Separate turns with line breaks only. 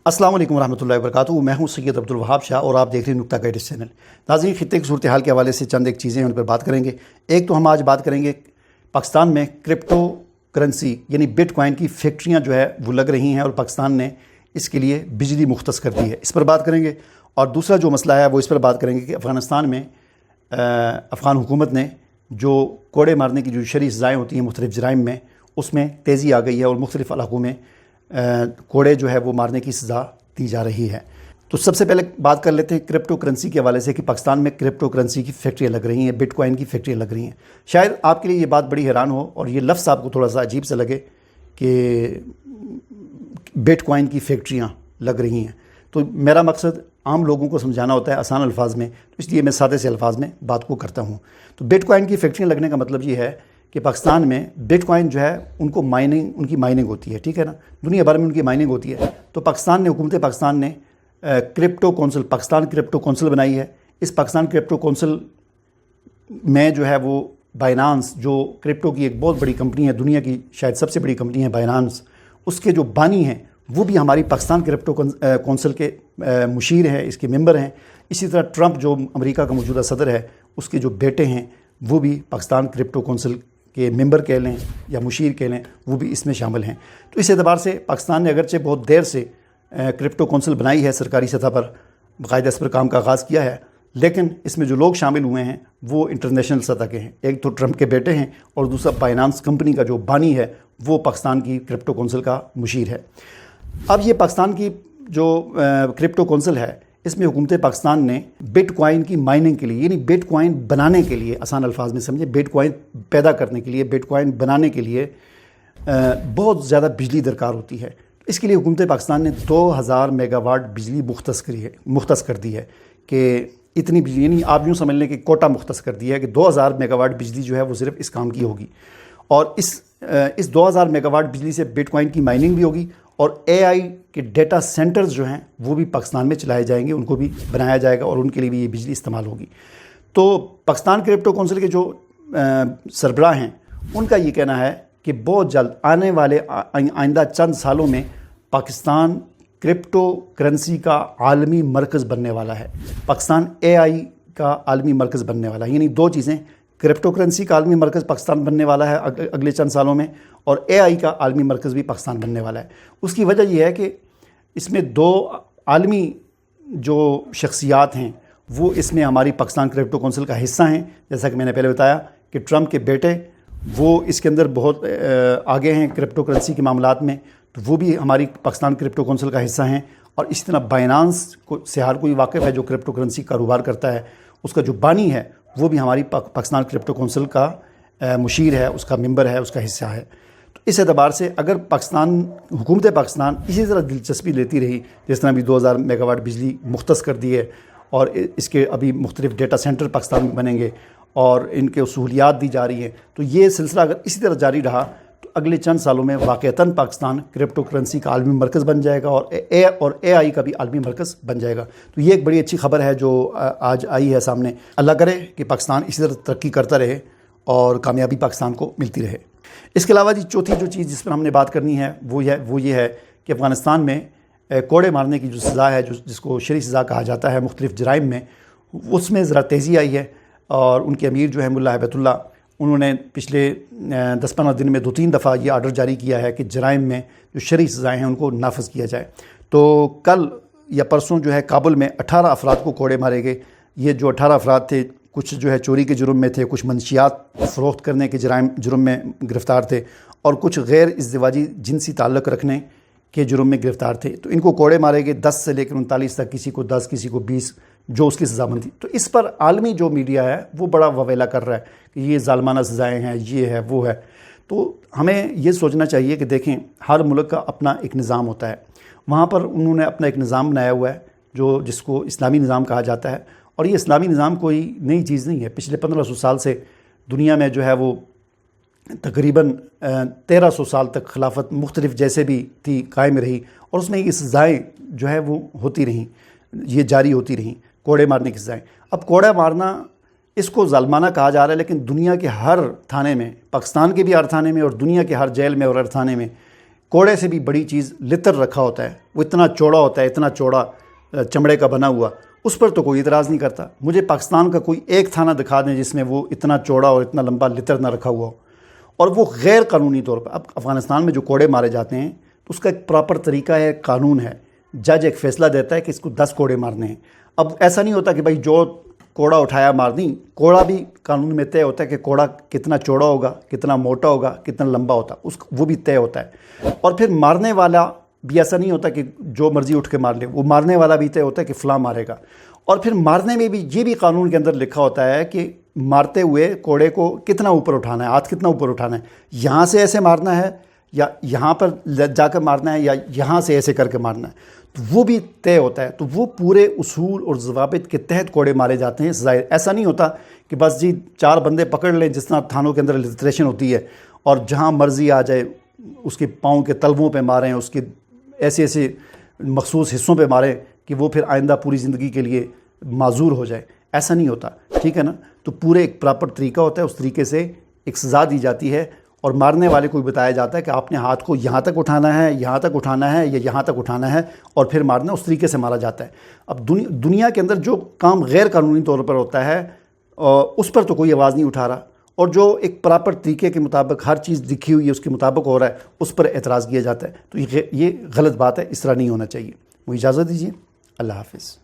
अस्सलाम वालेकुम रहमतुल्लाहि व बरकातुहू। मैं हूं सैयद अब्दुल वहाब शाह और आप देख रहे हैं नुक्ता गाइडेड चैनल। नाज़रीन, खित्ते की सूरत हाल के हवाले से चंद एक चीज़ें उन पर बात करेंगे। एक तो हम आज बात करेंगे पाकिस्तान में क्रिप्टो करेंसी यानी बिटकॉइन की फैक्ट्रियाँ जो है वो लग रही हैं और पाकिस्तान ने इसके लिए बिजली मुख्तस कर दी है, इस पर बात करेंगे। और दूसरा जो मसला है वो इस पर बात करेंगे कि अफ़गानिस्तान में अफ़गान हुकूमत ने जो कोड़े मारने की जो शरई सज़ाएँ होती हैं मुख्तलिफ़ जराइम में, उसमें तेज़ी आ गई है और मुख्तलिफ़ इलाक़ों में कोड़े जो है वो मारने की सज़ा दी जा रही है। तो सबसे पहले बात कर लेते हैं क्रिप्टो करेंसी के हवाले से कि पाकिस्तान में क्रिप्टो करेंसी की फैक्ट्रियाँ लग रही हैं, बिटकॉइन की फैक्ट्रियाँ लग रही हैं। शायद आपके लिए ये बात बड़ी हैरान हो और ये लफ्ज़ आपको थोड़ा सा अजीब सा लगे कि बिटकॉइन की फैक्ट्रियाँ लग रही हैं। तो मेरा मकसद आम लोगों को समझाना होता है आसान अल्फाज में, तो इसलिए मैं सादे से अल्फाज में बात को करता हूँ। तो बिटकॉइन की फैक्ट्रियाँ लगने का मतलब ये है कि पाकिस्तान में बिटकॉइन जो है उनकी माइनिंग होती है, ठीक है ना। दुनिया भर में उनकी माइनिंग होती है। तो पाकिस्तान ने, हुकूमत पाकिस्तान ने crypto council, Pakistan crypto council बनाई है। इस पाकिस्तान क्रिप्टो कौंसिल में जो है वो बाइनांस, जो क्रिप्टो की एक बहुत बड़ी कंपनी है, दुनिया की शायद सबसे बड़ी कंपनी है बाइनांस, उसके जो बानी हैं वो भी हमारी पाकिस्तान क्रिप्टो कौंसिल के मुशीर हैं, इसके मेंबर हैं। इसी तरह ट्रंप जो अमेरिका का मौजूदा सदर है, उसके जो बेटे हैं वो भी पाकिस्तान क्रिप्टो कौंसिल के मेंबर कह लें या मुशीर कह लें, वो भी इसमें शामिल हैं। तो इस एतबार से पाकिस्तान ने अगरचे बहुत देर से क्रिप्टो कौंसिल बनाई है, सरकारी सतह पर बाकायदा इस पर काम का आगाज़ किया है, लेकिन इसमें जो लोग शामिल हुए हैं वो इंटरनेशनल सतह के हैं। एक तो ट्रंप के बेटे हैं और दूसरा बाइनांस कंपनी का जो बानी है वो पाकिस्तान की क्रिप्टो कौंसिल का मुशीर है। अब ये पाकिस्तान की जो क्रिप्टो कौंसिल है, इसमें हुकूमत पाकिस्तान ने बिटकॉइन की माइनिंग के लिए, यानी बिटकॉइन बनाने के लिए, आसान अल्फाज में समझे, बिटकॉइन पैदा करने के लिए, बिटकॉइन बनाने के लिए बहुत ज़्यादा बिजली दरकार होती है। इसके लिए हुकूमत पाकिस्तान ने 2000 मेगावाट बिजली मुख्तस कर दी है कि इतनी बिजली, यानी आप यूँ समझ लें कि कोटा मुख्तस कर दिया है कि 2000 मेगावाट बिजली जो है वो सिर्फ इस काम की होगी। और इस 2000 मेगावाट बिजली से बिटकॉइन की माइनिंग भी होगी और एआई के डेटा सेंटर्स जो हैं वो भी पाकिस्तान में चलाए जाएंगे, उनको भी बनाया जाएगा और उनके लिए भी ये बिजली इस्तेमाल होगी। तो पाकिस्तान क्रिप्टो कौंसिल के जो सरबराह हैं उनका ये कहना है कि बहुत जल्द आने वाले आइंदा चंद सालों में पाकिस्तान क्रिप्टो करेंसी का आलमी मरकज़ बनने वाला है। पाकिस्तान एआई का आलमी मरकज़ बनने वाला है, यानी दो चीज़ें, क्रिप्टो करेंसी का आलमी मरकज़ पाकिस्तान बनने वाला है अगले चंद सालों में, और एआई का आलमी मरकज़ भी पाकिस्तान बनने वाला है। उसकी वजह यह है कि इसमें दो आलमी जो शख्सियात हैं वो इसमें हमारी पाकिस्तान क्रिप्टो कौंसिल का हिस्सा हैं। जैसा कि मैंने पहले बताया कि ट्रंप के बेटे वो इसके अंदर बहुत आगे हैं क्रिप्टो करेंसी के मामलात में, तो वो भी हमारी पाकिस्तान क्रिप्टो कौंसिल का हिस्सा हैं। और इसी तरह बाइनांस से हर कोई वाकिफ़ है जो क्रिप्टो करेंसी कारोबार करता है, उसका जो बानी है वो भी हमारी पाकिस्तान क्रिप्टो कौंसिल का मुशीर है, उसका मेंबर है, उसका हिस्सा है। तो इस एतबार से अगर हुकूमत पाकिस्तान इसी तरह दिलचस्पी लेती रही, जिस तरह भी 2000 मेगावाट बिजली मुख्तस कर दी है और इसके अभी मुख्तलिफ डेटा सेंटर पाकिस्तान में बनेंगे और इनके सहूलियात दी जा रही हैं, तो ये सिलसिला अगर इसी तरह जारी रहा तो अगले चंद सालों में वाक़ईतन पाकिस्तान क्रिप्टो करेंसी का आलमी मरकज़ बन जाएगा और एआई का भी आलमी मरकज़ बन जाएगा। तो ये एक बड़ी अच्छी खबर है जो आज आई है सामने। अल्लाह करे कि पाकिस्तान इसी तरह तरक्की करता रहे और कामयाबी पाकिस्तान को मिलती रहे। इसके अलावा जी चौथी जो चीज़ जिस पर हमने बात करनी है वो ये है कि अफ़गानिस्तान में कोड़े मारने की जो सज़ा है, जिसको शरई सज़ा कहा जाता है मुख्तलिफ़ जराइम में, उसमें ज़रा तेज़ी आई है। और उनके अमीर जो है मुल्ला हैबतुल्लाह, उन्होंने पिछले 10-15 दिन में 2-3 दफ़ा ये आर्डर जारी किया है कि जराइम में जो शरई सज़ाएँ हैं उनको नाफिज किया जाए। तो कल या परसों जो है काबुल में 18 अफराद को कोड़े मारे गए। ये जो 18 अफराद थे, कुछ जो है चोरी के जुर्म में थे, कुछ मंशियात फ़रोख्त करने के जुर्म में गिरफ़्तार थे और कुछ गैर इज़्दिवाजी जिनसी ताल्लुक़ रखने के जुर्म में गिरफ़्तार थे। तो इनको कोड़े मारे गए 10 से लेकर 39 तक, किसी को 10, किसी को 20, जो उसकी सज़ा बनती। तो इस पर आलमी जो मीडिया है वो बड़ा ववेला कर रहा है कि ये ज़ालमाना सज़ाएँ हैं, ये है वो है। तो हमें ये सोचना चाहिए कि देखें, हर मुल्क का अपना एक निज़ाम होता है। वहाँ पर उन्होंने अपना एक निज़ाम बनाया हुआ है जिसको इस्लामी निज़ाम कहा जाता है, और ये इस्लामी निज़ाम कोई नई चीज़ नहीं है। पिछले 1500 साल से दुनिया में जो है वो तकरीबन 1300 साल तक खिलाफत मुख्तलिफ जैसे भी थी कायम रही और उसमें ये सज़ाएँ जो है वो होती रहीं, ये जारी होती रहीं, कोड़े मारने की सज़ाएँ। अब कोड़ा मारना इसको ज़ालमाना कहा जा रहा है, लेकिन दुनिया के हर थाने में, पाकिस्तान के भी हर थाने में और दुनिया के हर जेल में और हर थाने में کوڑے سے بھی بڑی چیز لتر رکھا ہوتا ہے، وہ اتنا چوڑا ہوتا ہے، اتنا چوڑا چمڑے کا بنا ہوا، اس پر تو کوئی اعتراض نہیں کرتا۔ مجھے پاکستان کا کوئی ایک تھانہ دکھا دیں جس میں وہ اتنا چوڑا اور اتنا لمبا لتر نہ رکھا ہوا ہو، اور وہ غیر قانونی طور پر۔ اب افغانستان میں جو کوڑے مارے جاتے ہیں تو اس کا ایک پراپر طریقہ ہے، قانون ہے، جج ایک فیصلہ دیتا ہے کہ اس کو 10 کوڑے مارنے ہیں۔ اب ایسا نہیں ہوتا کہ بھائی جو کوڑا اٹھایا مار دیں، کوڑا بھی قانون میں طے ہوتا ہے کہ کوڑا کتنا چوڑا ہوگا، کتنا موٹا ہوگا، کتنا لمبا ہوتا ہے، وہ بھی طے ہوتا ہے۔ اور پھر مارنے والا بھی ایسا نہیں ہوتا کہ جو مرضی اٹھ کے مار لے، وہ مارنے والا بھی طے ہوتا ہے کہ فلاں مارے گا۔ اور پھر مارنے میں بھی یہ بھی قانون کے اندر لکھا ہوتا ہے کہ مارتے ہوئے کوڑے کو کتنا اوپر اٹھانا ہے، ہاتھ کتنا اوپر اٹھانا ہے، یہاں سے ایسے مارنا ہے یا یہاں پر جا کر مارنا ہے یا یہاں سے ایسے کر کے مارنا ہے، تو وہ بھی طے ہوتا ہے۔ تو وہ پورے اصول اور ضوابط کے تحت کوڑے مارے جاتے ہیں۔ ظاہر ایسا نہیں ہوتا کہ بس جی 4 بندے پکڑ لیں، جس طرح تھانوں کے اندر لٹریشن ہوتی ہے، اور جہاں مرضی آ جائے اس کے پاؤں کے تلووں پہ ماریں، اس کے ایسے ایسے مخصوص حصوں پہ ماریں کہ وہ پھر آئندہ پوری زندگی کے لیے معذور ہو جائے۔ ایسا نہیں ہوتا، ٹھیک ہے نا؟ تو پورے ایک پراپر طریقہ ہوتا ہے، اس طریقے سے ایک سزا دی جاتی ہے، اور مارنے والے کو بتایا جاتا ہے کہ آپ نے ہاتھ کو یہاں تک اٹھانا ہے، یہاں تک اٹھانا ہے یا یہاں تک اٹھانا ہے، اور پھر مارنا، اس طریقے سے مارا جاتا ہے۔ اب دنیا کے اندر جو کام غیر قانونی طور پر ہوتا ہے اس پر تو کوئی آواز نہیں اٹھا رہا، اور جو ایک پراپر طریقے کے مطابق ہر چیز لکھی ہوئی ہے اس کے مطابق ہو رہا ہے، اس پر اعتراض کیا جاتا ہے۔ تو یہ غلط بات ہے، اس طرح نہیں ہونا چاہیے۔ مجھے اجازت دیجیے، اللہ حافظ۔